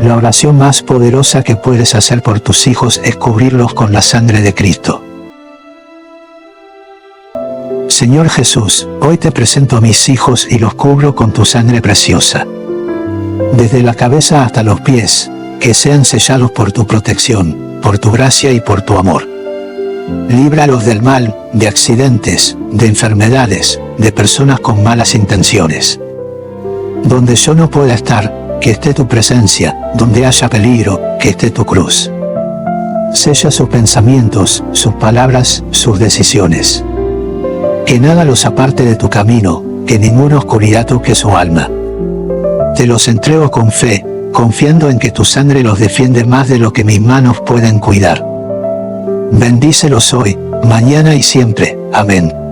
La oración más poderosa que puedes hacer por tus hijos es cubrirlos con la sangre de Cristo. Señor Jesús, hoy te presento a mis hijos y los cubro con tu sangre preciosa. Desde la cabeza hasta los pies, que sean sellados por tu protección, por tu gracia y por tu amor. Líbralos del mal, de accidentes, de enfermedades, de personas con malas intenciones. Donde yo no pueda estar, que esté tu presencia, donde haya peligro, que esté tu cruz. Sella sus pensamientos, sus palabras, sus decisiones. Que nada los aparte de tu camino, que ninguna oscuridad toque su alma. Te los entrego con fe, confiando en que tu sangre los defiende más de lo que mis manos pueden cuidar. Bendícelos hoy, mañana y siempre. Amén.